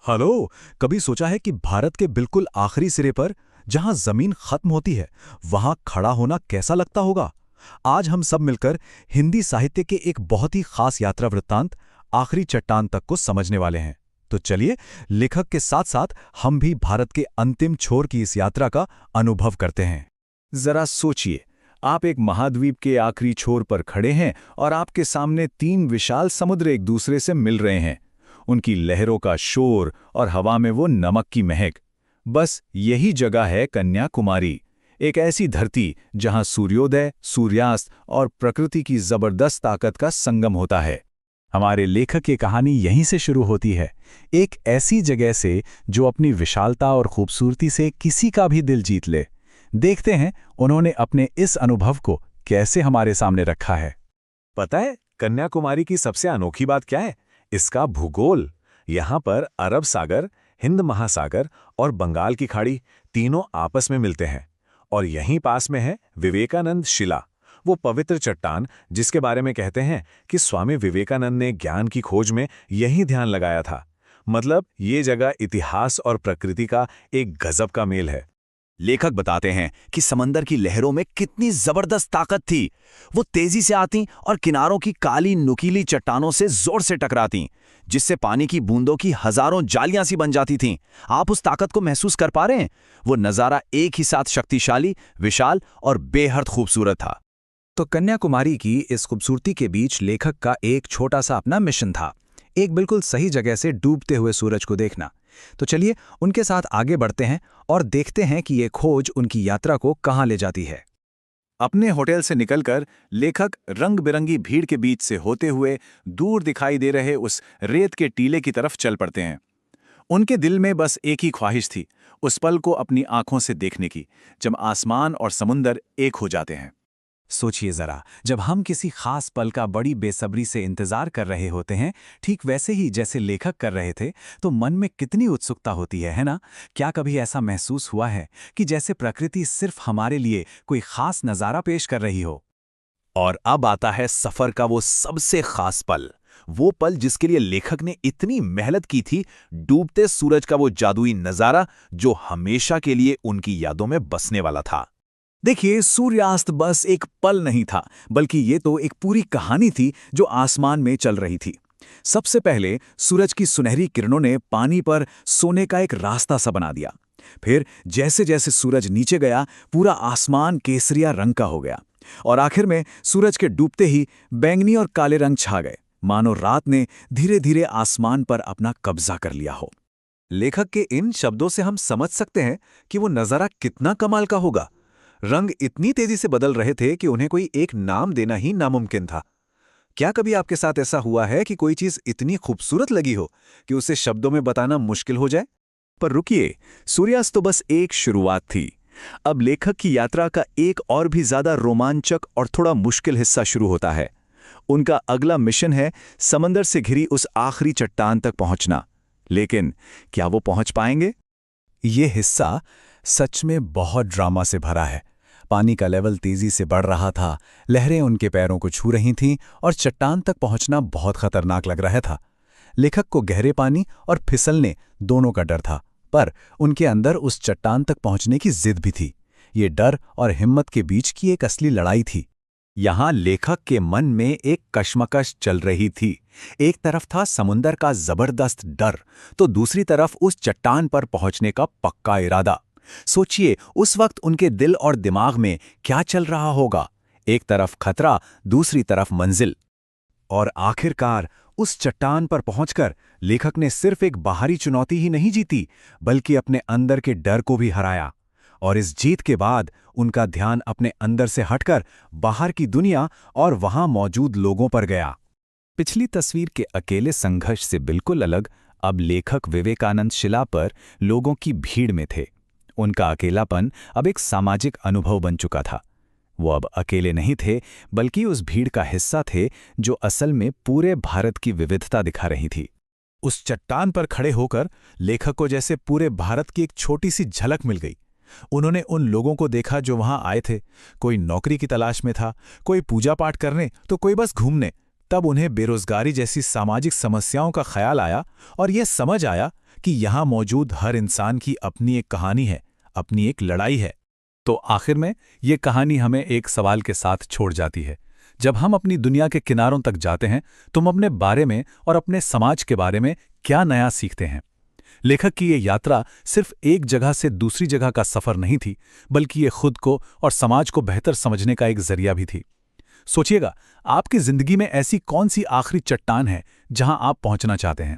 Hello. कभी सोचा है कि भारत के बिल्कुल आखिरी सिरे पर, जहां जमीन खत्म होती है, वहां खड़ा होना कैसा लगता होगा? आज हम सब मिलकर हिंदी साहित्य के एक बहुत ही खास यात्रा वृत्तांत आखिरी चट्टान तक को समझने वाले हैं। तो चलिए, लेखक के साथ साथ हम भी भारत के अंतिम छोर की इस यात्रा का अनुभव करते हैं। जरा सोचिए, आप एक महाद्वीप के आखिरी छोर पर खड़े हैं और आपके सामने तीन विशाल समुद्र एक दूसरे से मिल रहे हैं। उनकी लहरों का शोर और हवा में वो नमक की महक। बस यही जगह है कन्याकुमारी, एक ऐसी धरती जहां सूर्योदय, सूर्यास्त और प्रकृति की जबरदस्त ताकत का संगम होता है। हमारे लेखक की कहानी यहीं से शुरू होती है, एक ऐसी जगह से जो अपनी विशालता और खूबसूरती से किसी का भी दिल जीत ले। देखते हैं उन्होंने अपने इस अनुभव को कैसे हमारे सामने रखा है। पता है कन्याकुमारी की सबसे अनोखी बात क्या है? इसका भूगोल। यहाँ पर अरब सागर, हिंद महासागर और बंगाल की खाड़ी तीनों आपस में मिलते हैं। और यहीं पास में है विवेकानंद शिला, वो पवित्र चट्टान जिसके बारे में कहते हैं कि स्वामी विवेकानंद ने ज्ञान की खोज में यही ध्यान लगाया था। मतलब ये जगह इतिहास और प्रकृति का एक गजब का मेल है। लेखक बताते हैं कि समंदर की लहरों में कितनी जबरदस्त ताकत थी। वो तेजी से आती और किनारों की काली नुकीली चट्टानों से जोर से टकराती, जिससे पानी की बूंदों की हजारों जालियां सी बन जाती थीं। आप उस ताकत को महसूस कर पा रहे हैं? वो नजारा एक ही साथ शक्तिशाली, विशाल और बेहद खूबसूरत था। तो कन्याकुमारी की इस खूबसूरती के बीच लेखक का एक छोटा सा अपना मिशन था, एक बिल्कुल सही जगह से डूबते हुए सूरज को देखना। तो चलिए उनके साथ आगे बढ़ते हैं और देखते हैं कि ये खोज उनकी यात्रा को कहां ले जाती है। अपने होटल से निकलकर लेखक रंग बिरंगी भीड़ के बीच से होते हुए दूर दिखाई दे रहे उस रेत के टीले की तरफ चल पड़ते हैं। उनके दिल में बस एक ही ख्वाहिश थी, उस पल को अपनी आंखों से देखने की, जब आसमान और समुंदर एक हो जाते हैं। सोचिए जरा, जब हम किसी खास पल का बड़ी बेसब्री से इंतजार कर रहे होते हैं, ठीक वैसे ही जैसे लेखक कर रहे थे, तो मन में कितनी उत्सुकता होती है ना? क्या कभी ऐसा महसूस हुआ है कि जैसे प्रकृति सिर्फ हमारे लिए कोई खास नज़ारा पेश कर रही हो? और अब आता है सफर का वो सबसे खास पल, वो पल जिसके लिए लेखक ने इतनी मेहनत की थी, डूबते सूरज का वो जादुई नजारा जो हमेशा के लिए उनकी यादों में बसने वाला था। देखिए, सूर्यास्त बस एक पल नहीं था, बल्कि ये तो एक पूरी कहानी थी जो आसमान में चल रही थी। सबसे पहले सूरज की सुनहरी किरणों ने पानी पर सोने का एक रास्ता सा बना दिया। फिर जैसे जैसे सूरज नीचे गया, पूरा आसमान केसरिया रंग का हो गया। और आखिर में सूरज के डूबते ही बैंगनी और काले रंग छा गए, मानो रात ने धीरे धीरे आसमान पर अपना कब्जा कर लिया हो। लेखक के इन शब्दों से हम समझ सकते हैं कि वो नजारा कितना कमाल का होगा। रंग इतनी तेजी से बदल रहे थे कि उन्हें कोई एक नाम देना ही नामुमकिन था। क्या कभी आपके साथ ऐसा हुआ है कि कोई चीज इतनी खूबसूरत लगी हो कि उसे शब्दों में बताना मुश्किल हो जाए? पर रुकिए, सूर्यास्त तो बस एक शुरुआत थी। अब लेखक की यात्रा का एक और भी ज्यादा रोमांचक और थोड़ा मुश्किल हिस्सा शुरू होता है। उनका अगला मिशन है समंदर से घिरी उस आखिरी चट्टान तक पहुंचना। लेकिन क्या वो पहुंच पाएंगे? ये हिस्सा सच में बहुत ड्रामा से भरा है। पानी का लेवल तेजी से बढ़ रहा था, लहरें उनके पैरों को छू रही थीं और चट्टान तक पहुंचना बहुत खतरनाक लग रहा था। लेखक को गहरे पानी और फिसलने दोनों का डर था, पर उनके अंदर उस चट्टान तक पहुंचने की जिद भी थी। ये डर और हिम्मत के बीच की एक असली लड़ाई थी। यहां लेखक के मन में एक कश्मकश चल रही थी। एक तरफ था समुंदर का जबरदस्त डर, तो दूसरी तरफ उस चट्टान पर पहुंचने का पक्का इरादा। सोचिए, उस वक्त उनके दिल और दिमाग में क्या चल रहा होगा। एक तरफ खतरा, दूसरी तरफ मंजिल। और आखिरकार उस चट्टान पर पहुंचकर लेखक ने सिर्फ एक बाहरी चुनौती ही नहीं जीती, बल्कि अपने अंदर के डर को भी हराया। और इस जीत के बाद उनका ध्यान अपने अंदर से हटकर बाहर की दुनिया और वहां मौजूद लोगों पर गया। पिछली तस्वीर के अकेले संघर्ष से बिल्कुल अलग, अब लेखक विवेकानंद शिला पर लोगों की भीड़ में थे। उनका अकेलापन अब एक सामाजिक अनुभव बन चुका था। वो अब अकेले नहीं थे, बल्कि उस भीड़ का हिस्सा थे जो असल में पूरे भारत की विविधता दिखा रही थी। उस चट्टान पर खड़े होकर लेखक को जैसे पूरे भारत की एक छोटी सी झलक मिल गई। उन्होंने उन लोगों को देखा जो वहां आए थे। कोई नौकरी की तलाश में था, कोई पूजा पाठ करने, तो कोई बस घूमने। तब उन्हें बेरोजगारी जैसी सामाजिक समस्याओं का ख्याल आया और यह समझ आया कि यहाँ मौजूद हर इंसान की अपनी एक कहानी है, अपनी एक लड़ाई है। तो आखिर में ये कहानी हमें एक सवाल के साथ छोड़ जाती है। जब हम अपनी दुनिया के किनारों तक जाते हैं, तुम अपने बारे में और अपने समाज के बारे में क्या नया सीखते हैं? लेखक की ये यात्रा सिर्फ एक जगह से दूसरी जगह का सफर नहीं थी, बल्कि ये खुद को और समाज को बेहतर समझने का एक जरिया भी थी। सोचिएगा, आपकी जिंदगी में ऐसी कौन सी आखिरी चट्टान है जहां आप पहुंचना चाहते हैं?